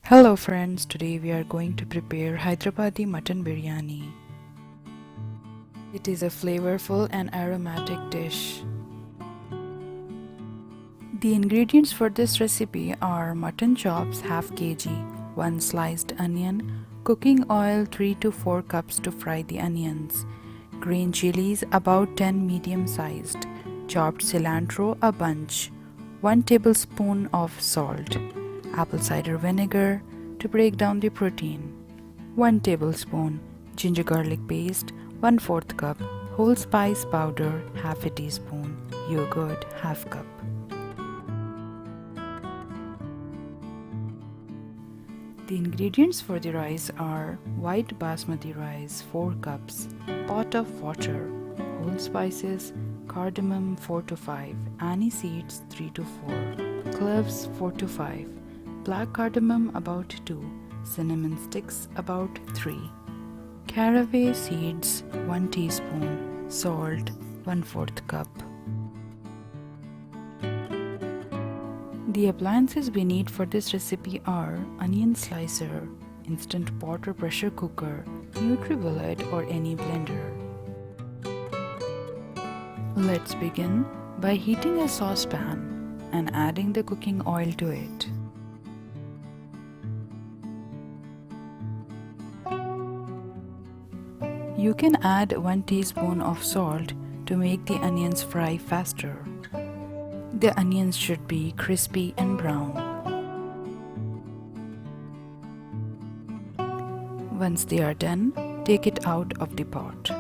Hello friends, today we are going to prepare Hyderabadi Mutton Biryani. It is a flavorful and aromatic dish. The ingredients for this recipe are mutton chops half kg, 1 sliced onion, cooking oil 3 to 4 cups to fry the onions, green chilies about 10 medium sized, chopped cilantro a bunch, 1 tablespoon of salt, apple cider vinegar to break down the protein, 1 tablespoon ginger garlic paste, 1/4 cup whole spice powder, half a teaspoon yogurt, half cup. The ingredients for the rice are white basmati rice 4 cups, pot of water, whole spices, cardamom 4 to 5, anise seeds 3 to 4, cloves 4 to 5, black cardamom about 2, cinnamon sticks about 3, caraway seeds 1 teaspoon, salt 1/4 cup. The appliances we need for this recipe are onion slicer, instant pot or pressure cooker, NutriBullet or any blender. Let's begin by heating a saucepan and adding the cooking oil to it. You can add 1 teaspoon of salt to make the onions fry faster. The onions should be crispy and brown. Once they are done, take it out of the pot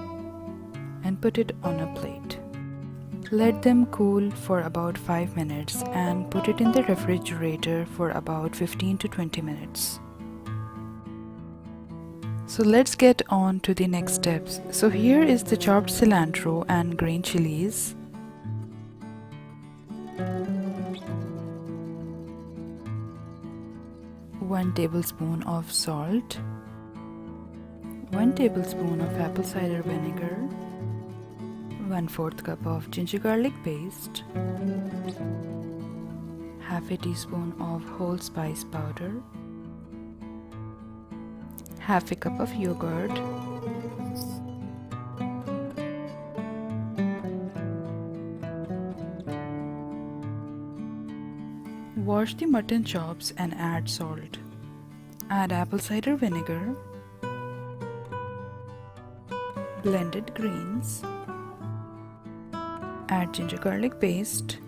and put it on a plate. Let them cool for about 5 minutes and put it in the refrigerator for about 15 to 20 minutes. So let's get on to the next steps. So here is the chopped cilantro and green chilies. One tablespoon of salt, 1 tablespoon of apple cider vinegar, 1/4 cup of ginger garlic paste, half a teaspoon of whole spice powder, half a cup of yogurt, wash the mutton chops and add salt. Add apple cider vinegar, blended greens, add ginger garlic paste,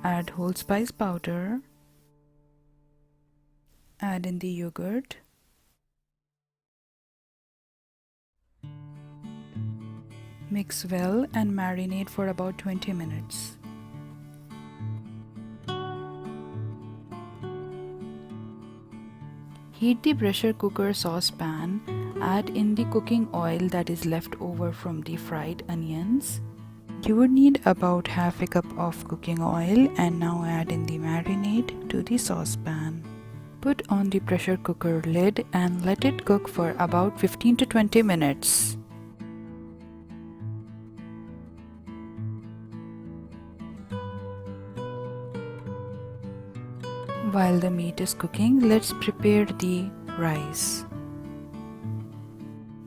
add whole spice powder, add in the yogurt, mix well and marinate for about 20 minutes. Heat the pressure cooker saucepan, add in the cooking oil that is left over from the fried onions. You would need about half a cup of cooking oil and now add in the marinade to the saucepan. Put on the pressure cooker lid and let it cook for about 15 to 20 minutes. While the meat is cooking, let's prepare the rice.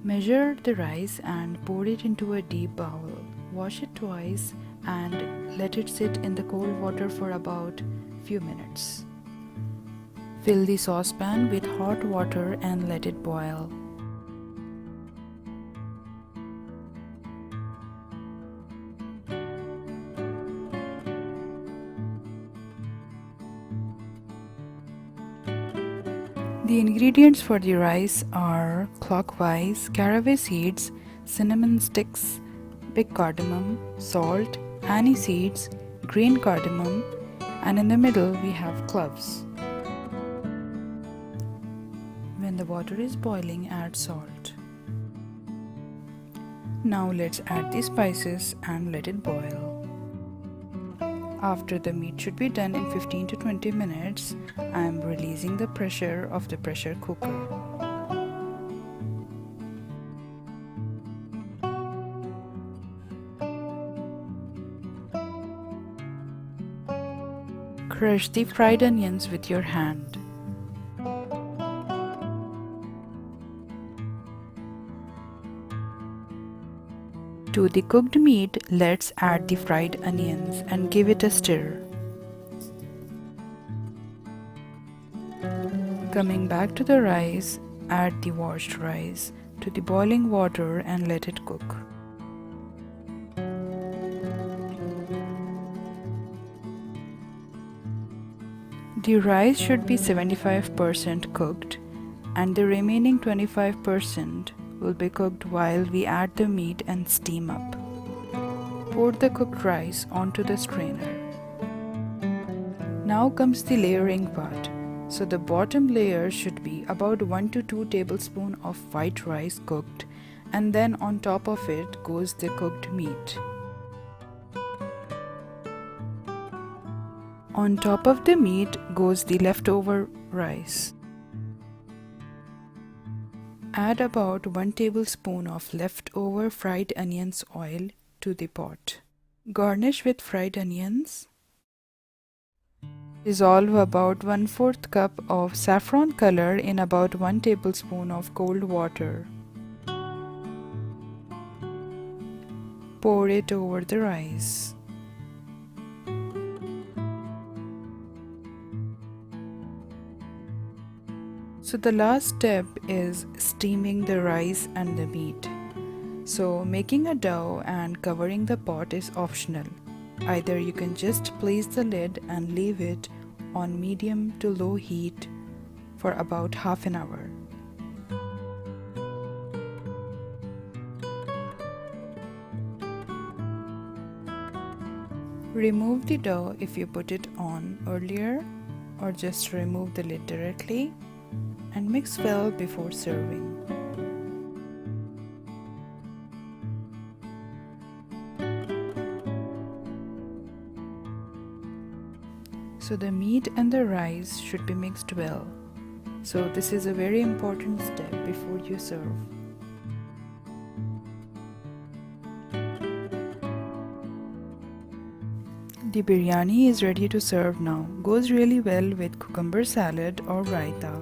Measure the rice and pour it into a deep bowl. Wash it twice and let it sit in the cold water for about few minutes. Fill the saucepan with hot water and let it boil. The ingredients for the rice are clockwise caraway seeds, cinnamon sticks, big cardamom, salt, anise seeds, green cardamom, and in the middle we have cloves. When the water is boiling, add salt. Now let's add the spices and let it boil. After the meat should be done in 15 to 20 minutes, I am releasing the pressure of the pressure cooker. Crush the fried onions with your hand. To the cooked meat, let's add the fried onions and give it a stir. Coming back to the rice, add the washed rice to the boiling water and let it cook. The rice should be 75% cooked and the remaining 25% will be cooked while we add the meat and steam up. Pour the cooked rice onto the strainer. Now comes the layering part. So the bottom layer should be about 1 to 2 tablespoons of white rice cooked, and then on top of it goes the cooked meat. On top of the meat goes the leftover rice. Add about 1 tablespoon of leftover fried onions oil to the pot. Garnish with fried onions. Dissolve about 1/4 cup of saffron color in about 1 tablespoon of cold water. Pour it over the rice. So the last step is steaming the rice and the meat. So making a dough and covering the pot is optional. Either you can just place the lid and leave it on medium to low heat for about half an hour. Remove the dough if you put it on earlier, or just remove the lid directly and mix well before serving. So the meat and the rice should be mixed well. So this is a very important step before you serve. The biryani is ready to serve now. Goes really well with cucumber salad or raita.